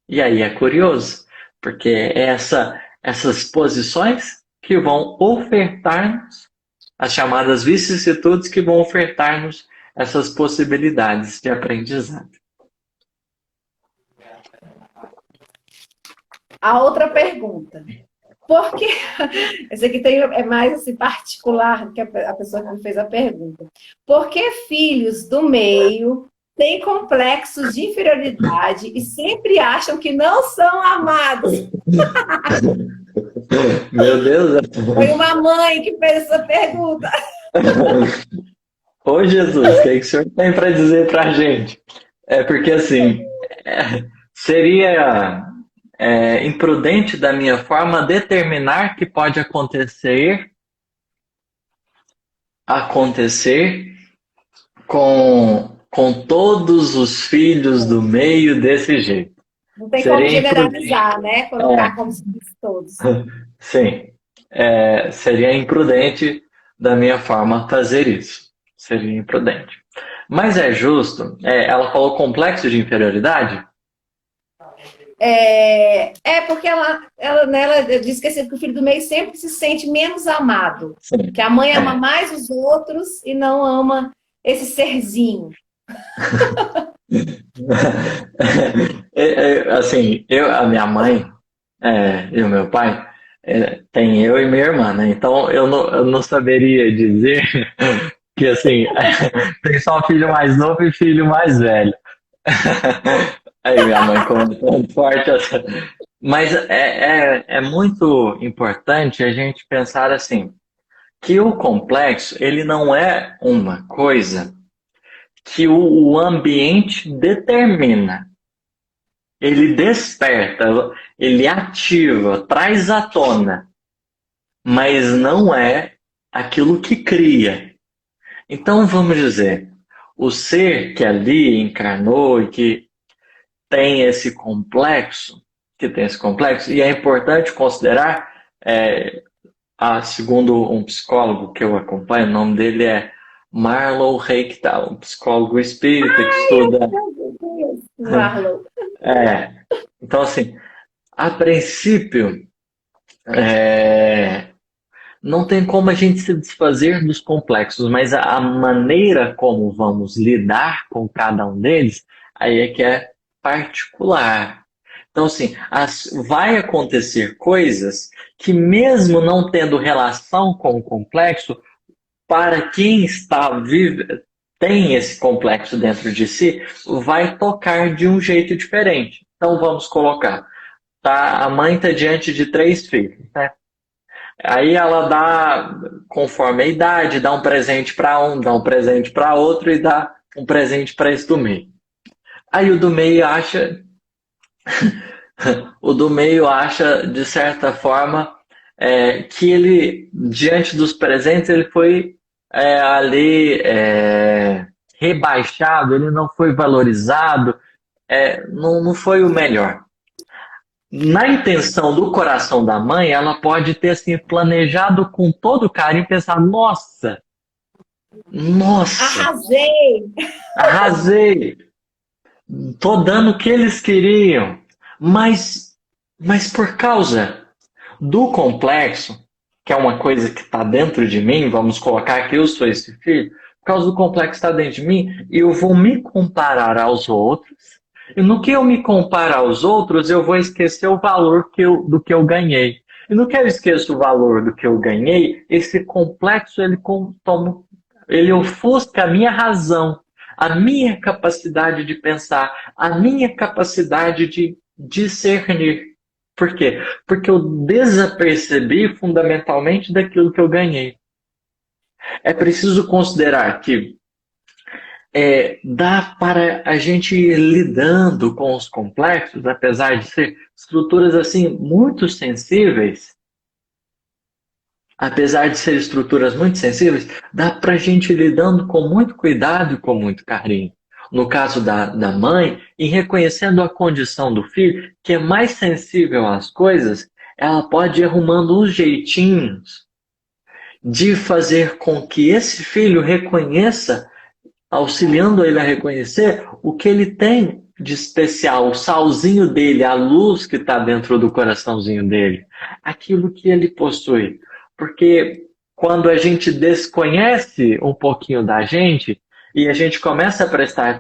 E aí é curioso, porque é essas posições que vão ofertar-nos, as chamadas vicissitudes que vão ofertar-nos essas possibilidades de aprendizado. A outra pergunta. Por que... Esse aqui é mais assim, particular do que a pessoa que me fez a pergunta. Por que filhos do meio têm complexos de inferioridade e sempre acham que não são amados? Meu Deus. Foi uma mãe que fez essa pergunta. Ô Jesus, o que o senhor tem para dizer para a gente? É porque assim, seria imprudente da minha forma determinar que pode acontecer com todos os filhos do meio desse jeito. Não tem como Seria imprudente. generalizar, né? Colocar como se diz todos. Sim, seria imprudente da minha forma fazer isso. Seria imprudente. Mas é justo, ela falou complexo de inferioridade? Porque ela diz que o filho do meio sempre se sente menos amado. Sim. Que a mãe ama mais os outros e não ama esse serzinho. Assim, a minha mãe e o meu pai, tem eu e minha irmã, né? Então eu não saberia dizer que assim, tem só filho mais novo e filho mais velho. Aí minha mãe comentou forte essa. Mas é muito importante a gente pensar assim, que o complexo, ele não é uma coisa que o ambiente determina. Ele desperta, ele ativa, traz à tona, mas não é aquilo que cria. Então, vamos dizer, o ser que ali encarnou e que tem esse complexo, e é importante considerar, segundo um psicólogo que eu acompanho, o nome dele é Marlow Reichtal, um psicólogo espírita que estuda... Marlow. Então, assim, a princípio, não tem como a gente se desfazer dos complexos, mas a maneira como vamos lidar com cada um deles, aí é que é particular. Então, assim, vai acontecer coisas que, mesmo não tendo relação com o complexo, para quem tem esse complexo dentro de si, vai tocar de um jeito diferente. Então, vamos colocar, a mãe está diante de 3 filhos, né? Aí ela dá, conforme a idade, dá um presente para um, dá um presente para outro e dá um presente para esse do meio. Aí o do meio acha, de certa forma, que ele, diante dos presentes, ele foi ali rebaixado, ele não foi valorizado, não foi o melhor. Na intenção do coração da mãe, ela pode ter assim, planejado com todo carinho, pensar, nossa, arrasei, tô dando o que eles queriam, mas por causa do complexo, que é uma coisa que está dentro de mim, vamos colocar que eu sou esse filho, por causa do complexo que está dentro de mim, eu vou me comparar aos outros, e no que eu me comparo aos outros, eu vou esquecer o valor do que eu ganhei. E no que eu esqueço o valor do que eu ganhei, esse complexo ele ofusca a minha razão, a minha capacidade de pensar, a minha capacidade de discernir. Por quê? Porque eu desapercebi fundamentalmente daquilo que eu ganhei. É preciso considerar que dá para a gente ir lidando com os complexos, apesar de ser estruturas assim muito sensíveis, dá para a gente ir lidando com muito cuidado e com muito carinho. No caso da mãe, em reconhecendo a condição do filho, que é mais sensível às coisas, ela pode ir arrumando uns jeitinhos de fazer com que esse filho reconheça, auxiliando ele a reconhecer o que ele tem de especial, o salzinho dele, a luz que está dentro do coraçãozinho dele, aquilo que ele possui. Porque quando a gente desconhece um pouquinho da gente e a gente começa a prestar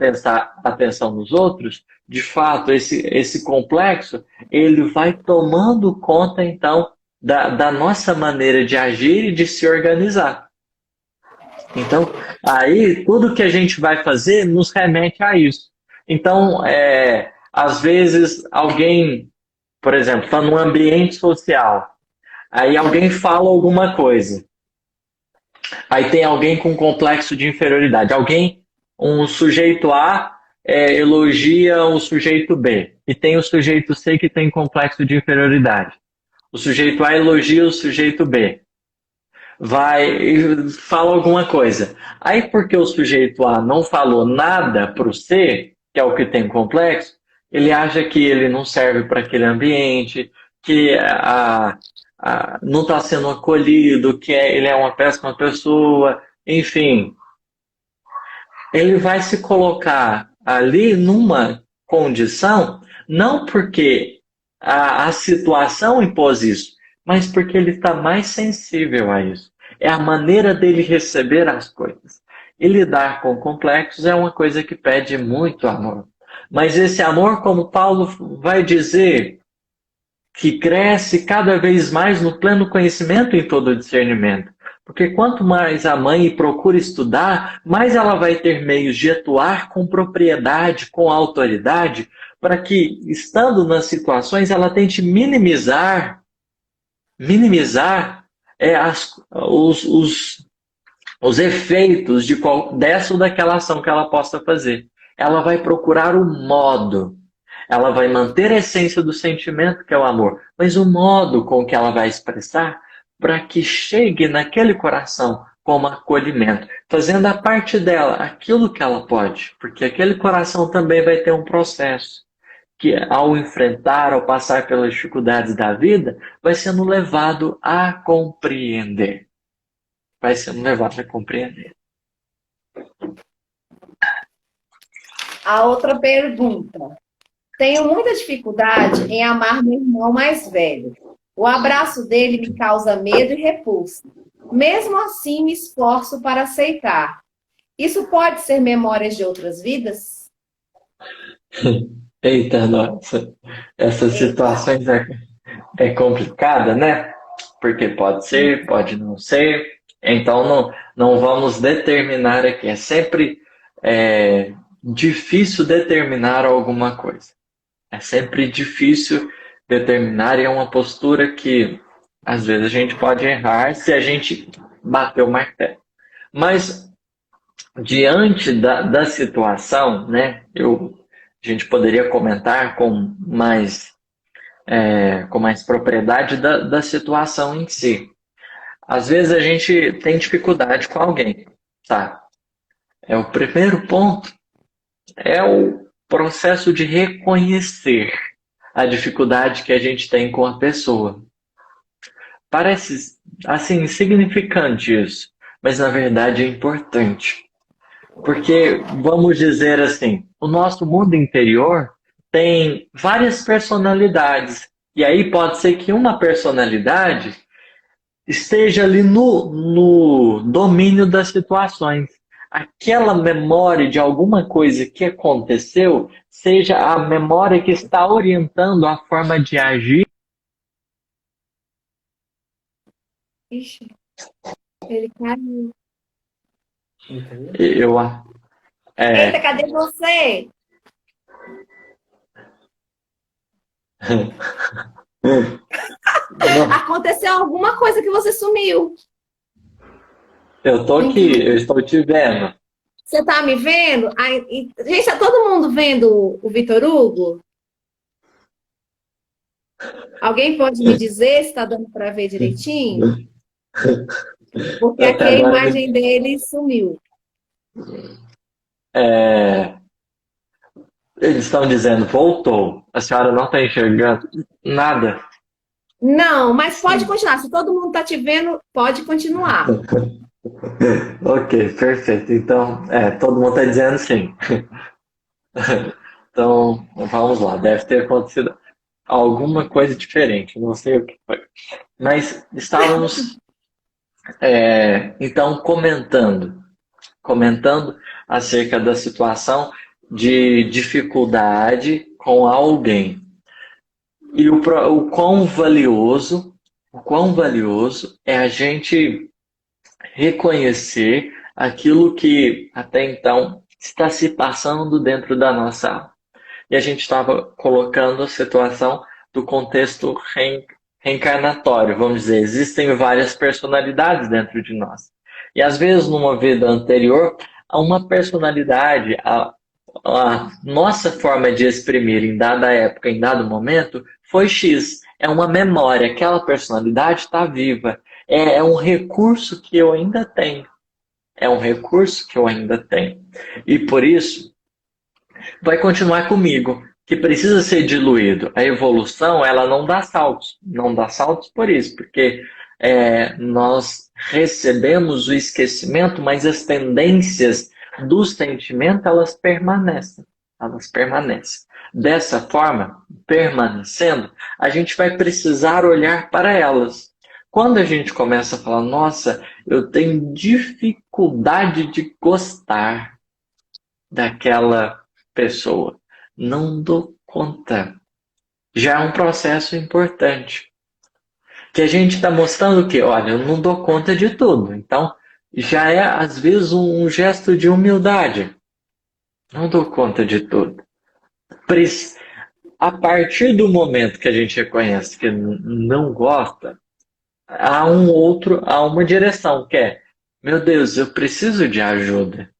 atenção nos outros, de fato, esse complexo, ele vai tomando conta, então, da nossa maneira de agir e de se organizar. Então, aí, tudo que a gente vai fazer nos remete a isso. Então, às vezes, alguém, por exemplo, está num ambiente social, Aí alguém fala alguma coisa. Aí tem alguém com complexo de inferioridade. Um sujeito A elogia o sujeito B. E tem o sujeito C que tem complexo de inferioridade. O sujeito A elogia o sujeito B. Vai e fala alguma coisa. Aí porque o sujeito A não falou nada para o C, que é o que tem complexo, ele acha que ele não serve para aquele ambiente, que não está sendo acolhido, que ele é uma péssima pessoa, enfim. Ele vai se colocar ali numa condição, não porque a situação impôs isso, mas porque ele está mais sensível a isso. É a maneira dele receber as coisas. E lidar com complexos é uma coisa que pede muito amor. Mas esse amor, como Paulo vai dizer, que cresce cada vez mais no pleno conhecimento e em todo o discernimento. Porque quanto mais a mãe procura estudar, mais ela vai ter meios de atuar com propriedade, com autoridade, para que, estando nas situações, ela tente minimizar os efeitos dessa ou daquela ação que ela possa fazer. Ela vai procurar o modo. Ela vai manter a essência do sentimento, que é o amor, mas o modo com que ela vai expressar para que chegue naquele coração como acolhimento, fazendo a parte dela, aquilo que ela pode, porque aquele coração também vai ter um processo que, ao enfrentar, ao passar pelas dificuldades da vida, vai sendo levado a compreender. Vai sendo levado a compreender. A outra pergunta. Tenho muita dificuldade em amar meu irmão mais velho. O abraço dele me causa medo e repulsa. Mesmo assim, me esforço para aceitar. Isso pode ser memórias de outras vidas? Eita, nossa. Essas situações é complicada, né? Porque pode ser, pode não ser. Então, não vamos determinar aqui. É sempre difícil determinar alguma coisa. É sempre difícil determinar e é uma postura que, às vezes, a gente pode errar se a gente bater o martelo. Mas, diante da situação, né, a gente poderia comentar com mais propriedade da situação em si. Às vezes, a gente tem dificuldade com alguém, tá? O primeiro ponto é o processo de reconhecer a dificuldade que a gente tem com a pessoa. Parece, assim, insignificante isso, mas na verdade é importante. Porque, vamos dizer assim, o nosso mundo interior tem várias personalidades. E aí pode ser que uma personalidade esteja ali no domínio das situações. Aquela memória de alguma coisa que aconteceu seja a memória que está orientando a forma de agir. Ixi, ele caiu. Eita, cadê você? Aconteceu alguma coisa que você sumiu. Eu tô aqui, eu estou te vendo. Você tá me vendo? Gente, tá todo mundo vendo o Vitor Hugo? Alguém pode me dizer se tá dando para ver direitinho? Porque aqui a imagem dele sumiu. Eles estão dizendo, voltou. A senhora não está enxergando nada? Não, mas pode continuar. Se todo mundo tá te vendo, pode continuar. Ok, perfeito. Então, todo mundo está dizendo sim. Então, vamos lá. Deve ter acontecido alguma coisa diferente. Não sei o que foi. Mas estávamos, então, comentando acerca da situação de dificuldade com alguém. E o quão valioso é a gente reconhecer aquilo que até então está se passando dentro da nossa alma. E a gente estava colocando a situação do contexto reencarnatório, vamos dizer, existem várias personalidades dentro de nós. E às vezes, numa vida anterior, a uma personalidade, a nossa forma de exprimir em dada época, em dado momento, foi X. É uma memória, aquela personalidade está viva. É um recurso que eu ainda tenho. É um recurso que eu ainda tenho. E por isso, vai continuar comigo, que precisa ser diluído. A evolução, ela não dá saltos. Não dá saltos por isso, porque nós recebemos o esquecimento, mas as tendências do sentimento, elas permanecem. Elas permanecem. Dessa forma, permanecendo, a gente vai precisar olhar para elas. Quando a gente começa a falar, nossa, eu tenho dificuldade de gostar daquela pessoa, não dou conta. Já é um processo importante. Que a gente está mostrando que, olha, eu não dou conta de tudo. Então, já é, às vezes, um gesto de humildade. Não dou conta de tudo. A partir do momento que a gente reconhece que não gosta, há uma direção, que é, meu Deus, eu preciso de ajuda.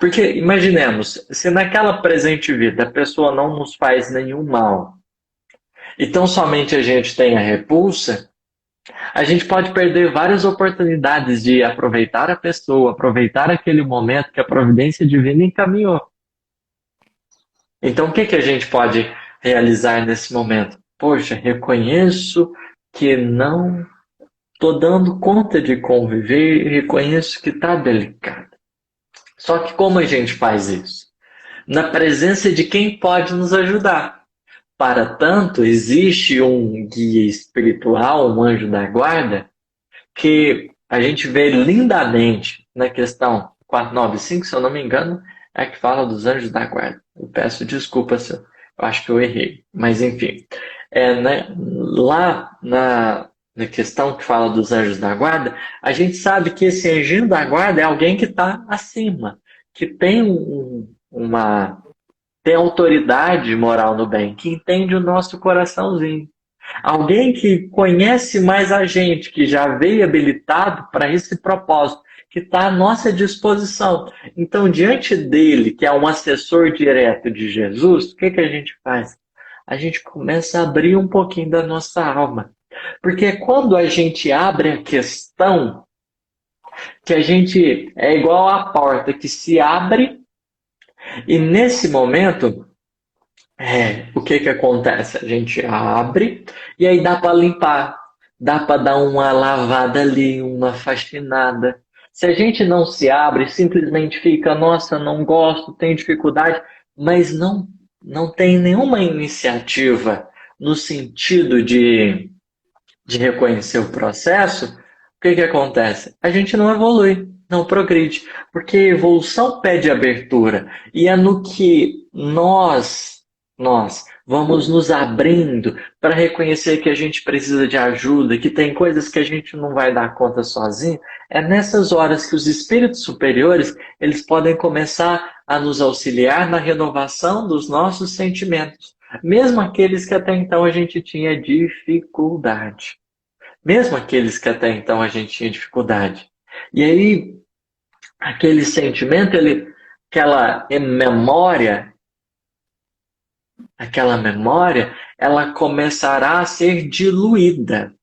Porque, imaginemos, se naquela presente vida a pessoa não nos faz nenhum mal, então somente a gente tem a repulsa, a gente pode perder várias oportunidades de aproveitar a pessoa, aproveitar aquele momento que a providência divina encaminhou. Então, o que a gente pode realizar nesse momento? Poxa, reconheço que não estou dando conta de conviver e reconheço que está delicado. Só que como a gente faz isso? Na presença de quem pode nos ajudar. Para tanto, existe um guia espiritual, um anjo da guarda, que a gente vê lindamente na questão 495, se eu não me engano, é que fala dos anjos da guarda. Eu peço desculpas se eu acho que eu errei. Mas enfim, lá na questão que fala dos anjos da guarda, a gente sabe que esse anjinho da guarda é alguém que está acima, que tem tem autoridade moral no bem, que entende o nosso coraçãozinho. Alguém que conhece mais a gente, que já veio habilitado para esse propósito, que está à nossa disposição. Então, diante dele, que é um assessor direto de Jesus, o que a gente faz? A gente começa a abrir um pouquinho da nossa alma. Porque quando a gente abre a questão, que a gente é igual a porta que se abre, e nesse momento, o que acontece? A gente abre e aí dá para limpar, dá para dar uma lavada ali, uma faxinada. Se a gente não se abre, simplesmente fica, nossa, não gosto, tenho dificuldade, mas não tem nenhuma iniciativa no sentido de reconhecer o processo, o que acontece? A gente não evolui, não progride, porque a evolução pede abertura, e é no que nós vamos nos abrindo para reconhecer que a gente precisa de ajuda, que tem coisas que a gente não vai dar conta sozinho. É nessas horas que os espíritos superiores, eles podem começar a nos auxiliar na renovação dos nossos sentimentos, mesmo aqueles que até então a gente tinha dificuldade. Mesmo aqueles que até então a gente tinha dificuldade. E aí, aquele sentimento, aquela memória, ela começará a ser diluída.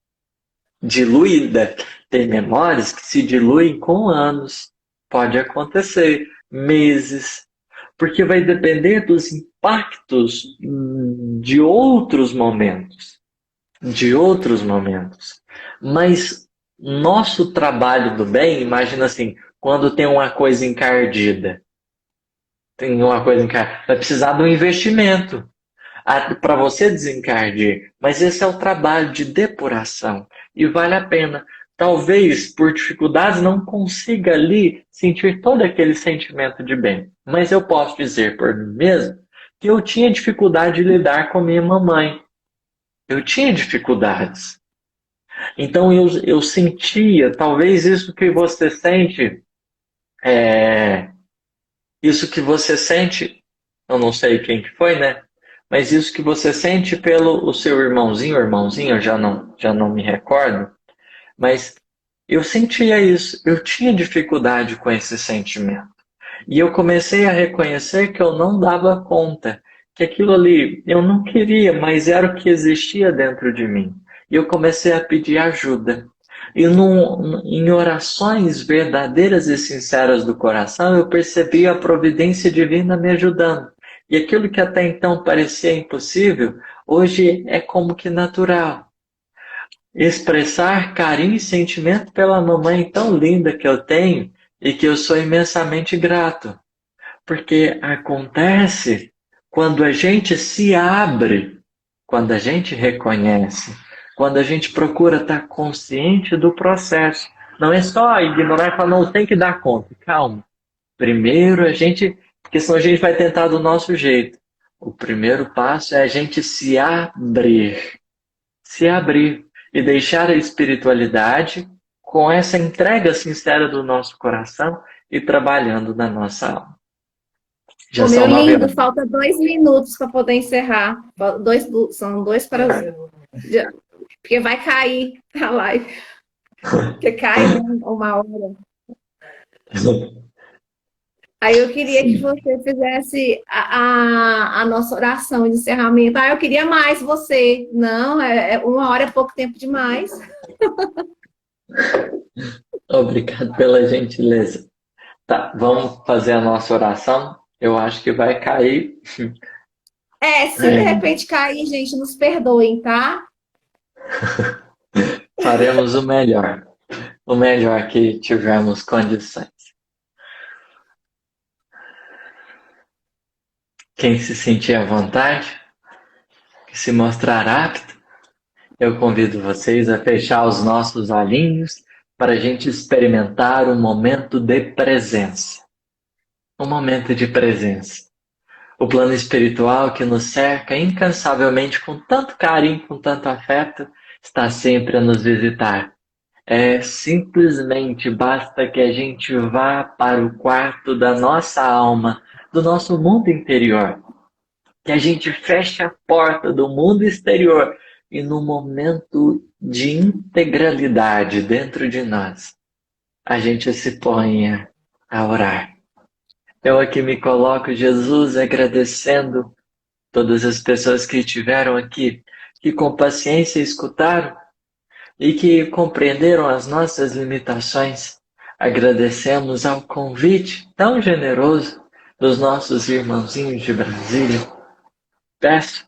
Diluída. Tem memórias que se diluem com anos. Pode acontecer, meses. Porque vai depender dos impactos de outros momentos. Mas nosso trabalho do bem, imagina assim, quando tem uma coisa encardida. Vai precisar de um investimento para você desencardir. Mas esse é o trabalho de depuração. E vale a pena. Talvez, por dificuldades, não consiga ali sentir todo aquele sentimento de bem. Mas eu posso dizer por mim mesmo que eu tinha dificuldade de lidar com minha mamãe. Eu tinha dificuldades. Então eu sentia, talvez isso que você sente, eu não sei quem que foi, né? mas isso que você sente pelo o seu irmãozinho, ou irmãozinha, eu já não me recordo, mas eu sentia isso, eu tinha dificuldade com esse sentimento. E eu comecei a reconhecer que eu não dava conta, que aquilo ali eu não queria, mas era o que existia dentro de mim. E eu comecei a pedir ajuda. E em orações verdadeiras e sinceras do coração, eu percebi a providência divina me ajudando. E aquilo que até então parecia impossível, hoje é como que natural. Expressar carinho e sentimento pela mamãe tão linda que eu tenho e que eu sou imensamente grato. Porque acontece quando a gente se abre, quando a gente reconhece, quando a gente procura estar consciente do processo. Não é só ignorar e falar, não, tem que dar conta. Calma. Primeiro a gente, porque senão a gente vai tentar do nosso jeito. O primeiro passo é a gente se abrir e deixar a espiritualidade com essa entrega sincera do nosso coração e trabalhando na nossa alma. Já Ô, meu são 9 lindo, horas. falta 2 minutos para poder encerrar. São 2 para. Porque vai cair a live. Porque cai, né, uma hora. Aí eu queria que Sim. você fizesse a nossa oração de encerramento. Ah, eu queria mais você. Não, 1 hora é pouco tempo demais. Obrigado pela gentileza. Tá, vamos fazer a nossa oração. Eu acho que vai cair. Se de repente cair, gente, nos perdoem, tá? Faremos o melhor que tivermos condições. Quem se sentir à vontade, que se mostrar apto, eu convido vocês a fechar os nossos olhinhos para a gente experimentar um momento de presença. Um momento de presença. O plano espiritual que nos cerca incansavelmente com tanto carinho, com tanto afeto, está sempre a nos visitar. Simplesmente basta que a gente vá para o quarto da nossa alma, do nosso mundo interior, que a gente feche a porta do mundo exterior e no momento de integralidade dentro de nós, a gente se ponha a orar. Eu aqui me coloco, Jesus, agradecendo todas as pessoas que estiveram aqui, que com paciência escutaram e que compreenderam as nossas limitações. Agradecemos ao convite tão generoso dos nossos irmãozinhos de Brasília. Peço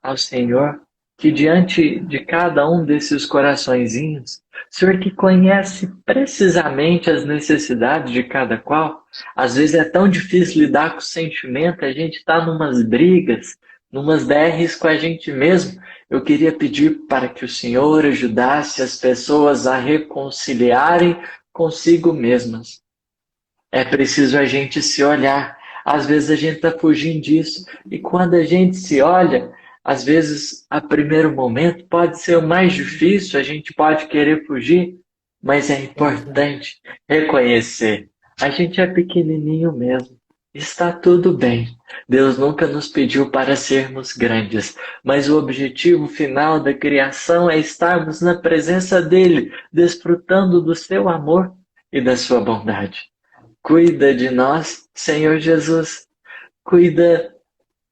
ao Senhor que diante de cada um desses coraçõezinhos, Senhor que conhece precisamente as necessidades de cada qual, às vezes é tão difícil lidar com o sentimento, a gente está numas brigas, numas DRs com a gente mesmo. Eu queria pedir para que o Senhor ajudasse as pessoas a reconciliarem consigo mesmas. É preciso a gente se olhar. Às vezes a gente está fugindo disso. E quando a gente se olha, às vezes, a primeiro momento, pode ser o mais difícil, a gente pode querer fugir, mas é importante reconhecer. A gente é pequenininho mesmo. Está tudo bem. Deus nunca nos pediu para sermos grandes, mas o objetivo final da criação é estarmos na presença dele, desfrutando do seu amor e da sua bondade. Cuida de nós, Senhor Jesus. Cuida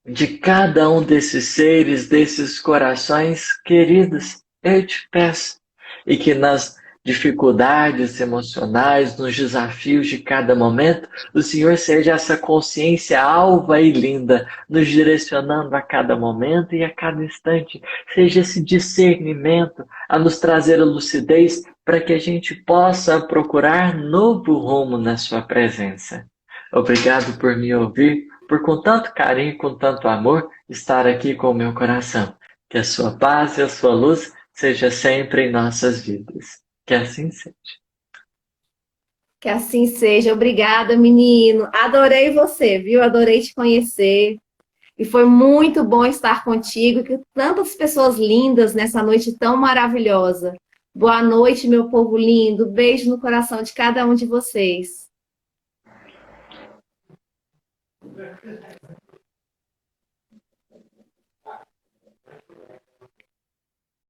de cada um desses seres, desses corações queridos. Eu te peço. E que nas dificuldades emocionais, nos desafios de cada momento, o Senhor seja essa consciência alva e linda, nos direcionando a cada momento e a cada instante. Seja esse discernimento a nos trazer a lucidez para que a gente possa procurar novo rumo na sua presença. Obrigado por me ouvir, por com tanto carinho e com tanto amor estar aqui com o meu coração. Que a sua paz e a sua luz seja sempre em nossas vidas. Que assim seja. Que assim seja. Obrigada, menino. Adorei você, viu? Adorei te conhecer. E foi muito bom estar contigo, que tantas pessoas lindas nessa noite tão maravilhosa. Boa noite, meu povo lindo. Beijo no coração de cada um de vocês.